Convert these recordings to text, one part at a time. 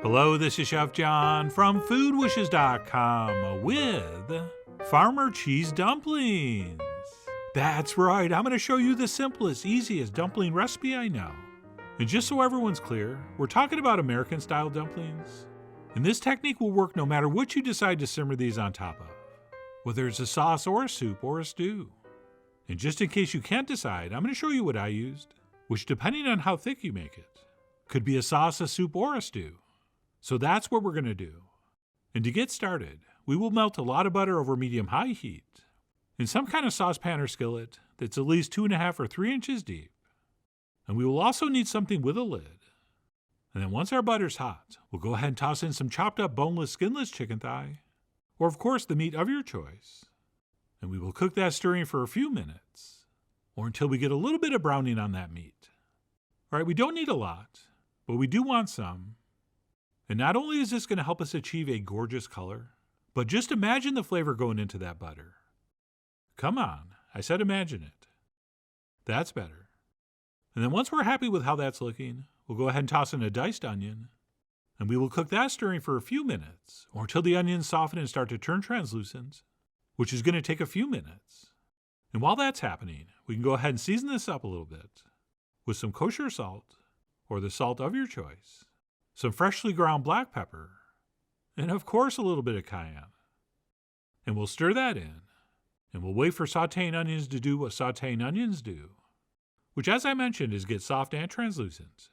Hello, this is Chef John from foodwishes.com with Farmer Cheese Dumplings. That's right, I'm going to show you the simplest, easiest dumpling recipe I know. And just so everyone's clear, we're talking about American-style dumplings. And this technique will work no matter what you decide to simmer these on top of, whether it's a sauce or a soup or a stew. And just in case you can't decide, I'm going to show you what I used, which depending on how thick you make it, could be a sauce, a soup, or a stew. So that's what we're going to do. And to get started, we will melt a lot of butter over medium-high heat in some kind of saucepan or skillet that's at least 2.5 or 3 inches deep. And we will also need something with a lid. And then once our butter's hot, we'll go ahead and toss in some chopped up boneless, skinless chicken thigh, or of course the meat of your choice. And we will cook that stirring for a few minutes, or until we get a little bit of browning on that meat. All right, we don't need a lot, but we do want some. And not only is this going to help us achieve a gorgeous color, but just imagine the flavor going into that butter. Come on, I said imagine it. That's better. And then once we're happy with how that's looking, we'll go ahead and toss in a diced onion, and we will cook that stirring for a few minutes, or until the onions soften and start to turn translucent, which is going to take a few minutes. And while that's happening, we can go ahead and season this up a little bit with some kosher salt, or the salt of your choice, some freshly ground black pepper, and of course a little bit of cayenne. And we'll stir that in, and we'll wait for sauteing onions to do what sauteing onions do, which as I mentioned is get soft and translucent.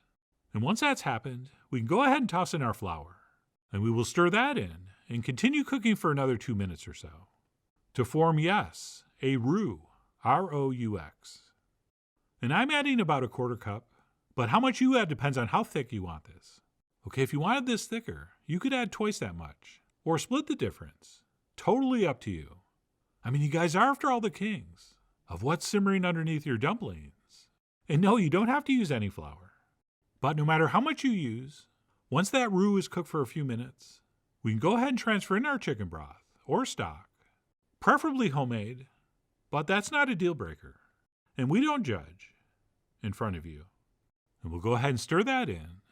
And once that's happened, we can go ahead and toss in our flour, and we will stir that in and continue cooking for another 2 minutes or so to form, yes, a roux, R-O-U-X. And I'm adding about a 1/4 cup, but how much you add depends on how thick you want this. Okay, if you wanted this thicker, you could add twice that much, or split the difference. Totally up to you. I mean, you guys are after all the kings of what's simmering underneath your dumplings. And no, you don't have to use any flour. But no matter how much you use, once that roux is cooked for a few minutes, we can go ahead and transfer in our chicken broth, or stock, preferably homemade, but that's not a deal breaker. And we don't judge in front of you. And we'll go ahead and stir that in.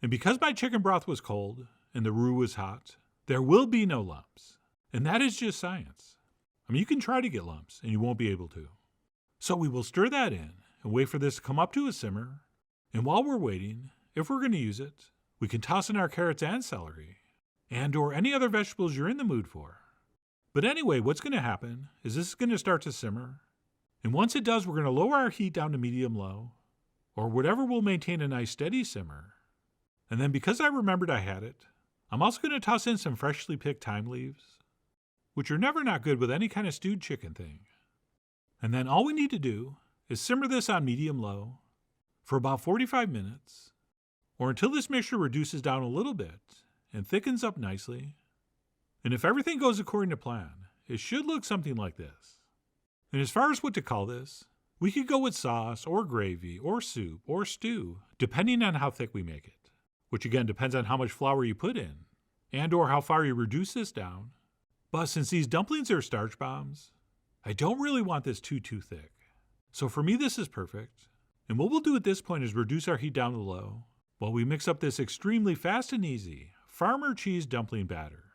And because my chicken broth was cold and the roux was hot, there will be no lumps. And that is just science. I mean, you can try to get lumps and you won't be able to. So we will stir that in and wait for this to come up to a simmer. And while we're waiting, if we're going to use it, we can toss in our carrots and celery and or any other vegetables you're in the mood for. But anyway, what's going to happen is this is going to start to simmer. And once it does, we're going to lower our heat down to medium-low, or whatever will maintain a nice steady simmer. And then because I remembered I had it, I'm also going to toss in some freshly picked thyme leaves, which are never not good with any kind of stewed chicken thing. And then all we need to do is simmer this on medium-low for about 45 minutes, or until this mixture reduces down a little bit and thickens up nicely. And if everything goes according to plan, it should look something like this. And as far as what to call this, we could go with sauce or gravy or soup or stew, depending on how thick we make it. Which again depends on how much flour you put in, and or how far you reduce this down. But since these dumplings are starch bombs, I don't really want this too thick. So for me this is perfect. And what we'll do at this point is reduce our heat down to low, while we mix up this extremely fast and easy farmer cheese dumpling batter,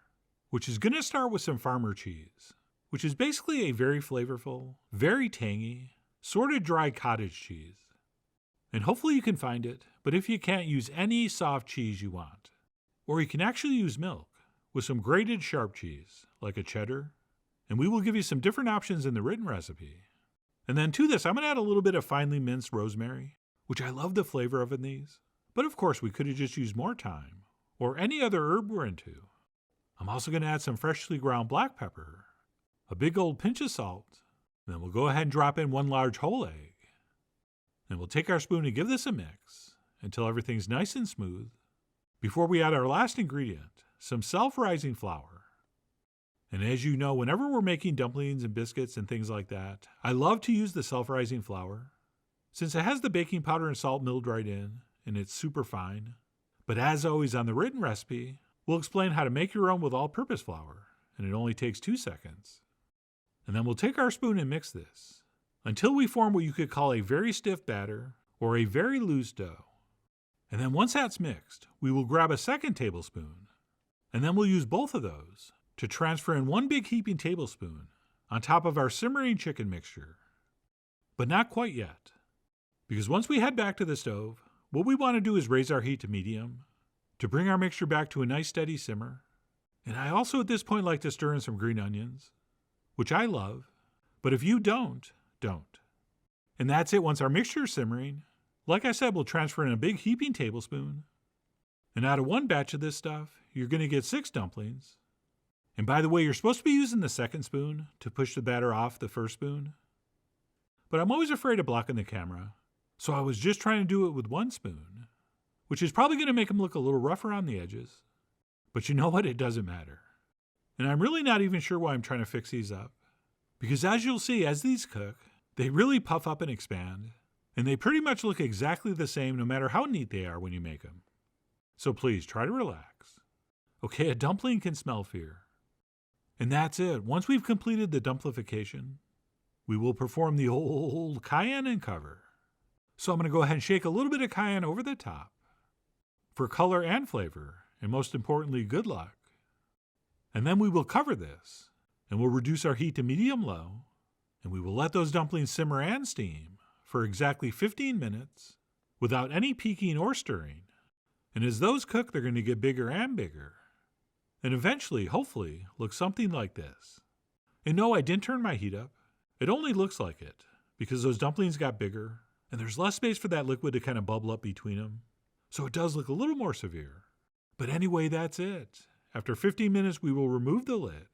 which is going to start with some farmer cheese, which is basically a very flavorful, very tangy, sort of dry cottage cheese. And hopefully you can find it, but if you can't, use any soft cheese you want. Or you can actually use milk with some grated sharp cheese, like a cheddar. And we will give you some different options in the written recipe. And then to this, I'm going to add a little bit of finely minced rosemary, which I love the flavor of in these. But of course, we could have just used more thyme, or any other herb we're into. I'm also going to add some freshly ground black pepper, a big old pinch of salt. Then we'll go ahead and drop in 1 large whole egg. And we'll take our spoon and give this a mix until everything's nice and smooth, before we add our last ingredient, some self-rising flour. And as you know, whenever we're making dumplings and biscuits and things like that, I love to use the self-rising flour, since it has the baking powder and salt milled right in, and it's super fine. But as always on the written recipe, we'll explain how to make your own with all-purpose flour, and it only takes 2 seconds. And then we'll take our spoon and mix this until we form what you could call a very stiff batter or a very loose dough. And then once that's mixed, we will grab a second tablespoon, and then we'll use both of those to transfer in one big heaping tablespoon on top of our simmering chicken mixture. But not quite yet, because once we head back to the stove, what we want to do is raise our heat to medium to bring our mixture back to a nice steady simmer. And I also at this point like to stir in some green onions, which I love, but if you don't. And that's it. Once our mixture is simmering, like I said, we'll transfer in a big heaping tablespoon. And out of one batch of this stuff, you're going to get 6 dumplings. And by the way, you're supposed to be using the second spoon to push the batter off the first spoon. But I'm always afraid of blocking the camera, so I was just trying to do it with one spoon, which is probably going to make them look a little rough around the edges. But you know what? It doesn't matter. And I'm really not even sure why I'm trying to fix these up. Because as you'll see, as these cook, they really puff up and expand, and they pretty much look exactly the same no matter how neat they are when you make them. So please try to relax. Okay, a dumpling can smell fear. And that's it. Once we've completed the dumplification, we will perform the old cayenne and cover. So I'm going to go ahead and shake a little bit of cayenne over the top for color and flavor, and most importantly, good luck. And then we will cover this, and we'll reduce our heat to medium-low, and we will let those dumplings simmer and steam for exactly 15 minutes without any peeking or stirring. And as those cook, they're going to get bigger and bigger, and eventually, hopefully, look something like this. And no, I didn't turn my heat up. It only looks like it because those dumplings got bigger, and there's less space for that liquid to kind of bubble up between them. So it does look a little more severe. But anyway, that's it. After 15 minutes, we will remove the lid.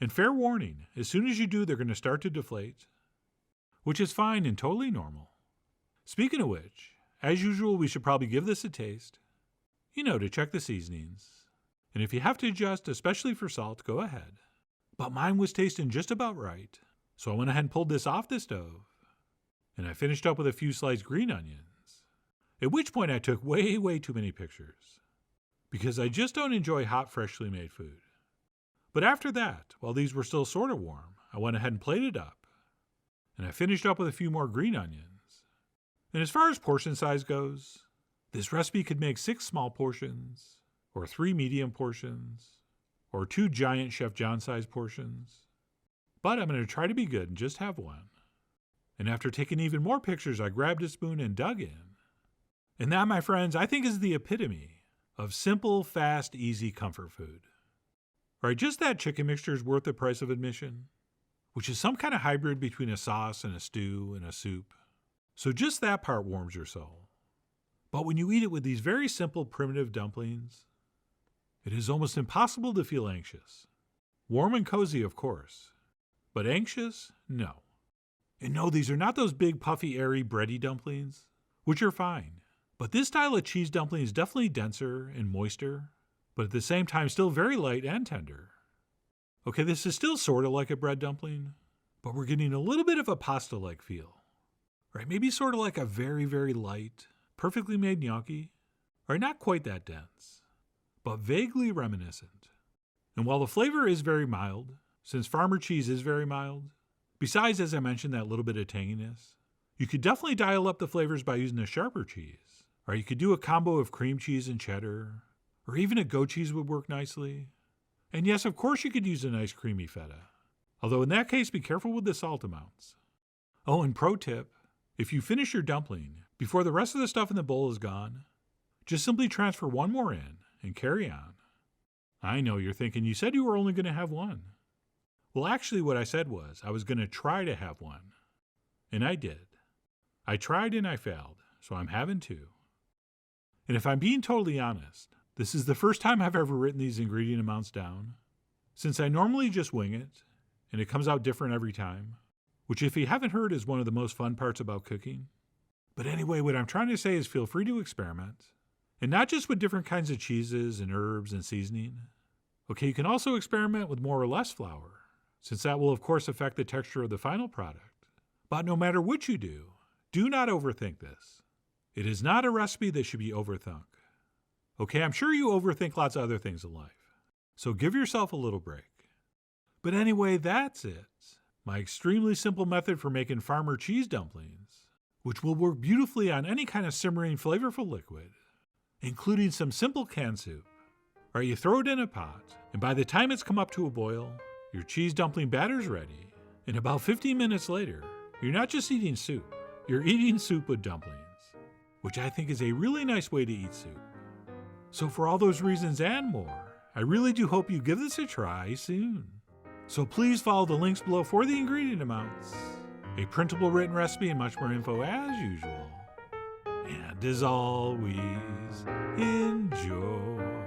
And fair warning, as soon as you do, they're going to start to deflate, which is fine and totally normal. Speaking of which, as usual, we should probably give this a taste, to check the seasonings. And if you have to adjust, especially for salt, go ahead. But mine was tasting just about right, so I went ahead and pulled this off the stove, and I finished up with a few sliced green onions, at which point I took way too many pictures, because I just don't enjoy hot, freshly made food. But after that, while these were still sort of warm, I went ahead and plated up, and I finished up with a few more green onions. And as far as portion size goes, this recipe could make 6 small portions, or 3 medium portions, or 2 giant Chef John-sized portions. But I'm going to try to be good and just have one. And after taking even more pictures, I grabbed a spoon and dug in. And that, my friends, I think is the epitome of simple, fast, easy comfort food. Right, just that chicken mixture is worth the price of admission, which is some kind of hybrid between a sauce and a stew and a soup. So just that part warms your soul. But when you eat it with these very simple, primitive dumplings, it is almost impossible to feel anxious. Warm and cozy, of course, but anxious? No. And no, these are not those big, puffy, airy, bready dumplings, which are fine. But this style of cheese dumpling is definitely denser and moister, but at the same time still very light and tender. Okay, this is still sort of like a bread dumpling, but we're getting a little bit of a pasta-like feel. Right, maybe sort of like a very light, perfectly made gnocchi. Right, not quite that dense, but vaguely reminiscent. And while the flavor is very mild, since farmer cheese is very mild, besides, as I mentioned, that little bit of tanginess, you could definitely dial up the flavors by using a sharper cheese. Or you could do a combo of cream cheese and cheddar, or even a goat cheese would work nicely. And yes, of course you could use a nice creamy feta. Although in that case, be careful with the salt amounts. Oh, and pro tip, if you finish your dumpling before the rest of the stuff in the bowl is gone, just simply transfer one more in and carry on. I know you're thinking, you said you were only going to have one. Well, actually what I said was I was going to try to have one. And I did. I tried and I failed, so I'm having 2. And if I'm being totally honest, this is the first time I've ever written these ingredient amounts down, since I normally just wing it, and it comes out different every time, which if you haven't heard is one of the most fun parts about cooking. But anyway, what I'm trying to say is feel free to experiment, and not just with different kinds of cheeses and herbs and seasoning. Okay, you can also experiment with more or less flour, since that will of course affect the texture of the final product. But no matter what you do not overthink this. It is not a recipe that should be overthunk. Okay, I'm sure you overthink lots of other things in life, so give yourself a little break. But anyway, that's it. My extremely simple method for making farmer cheese dumplings, which will work beautifully on any kind of simmering flavorful liquid, including some simple canned soup. All right, you throw it in a pot, and by the time it's come up to a boil, your cheese dumpling batter's ready. And about 15 minutes later, you're not just eating soup, you're eating soup with dumplings, which I think is a really nice way to eat soup. So for all those reasons and more, I really do hope you give this a try soon. So please follow the links below for the ingredient amounts, a printable written recipe, and much more info as usual. And as always, enjoy.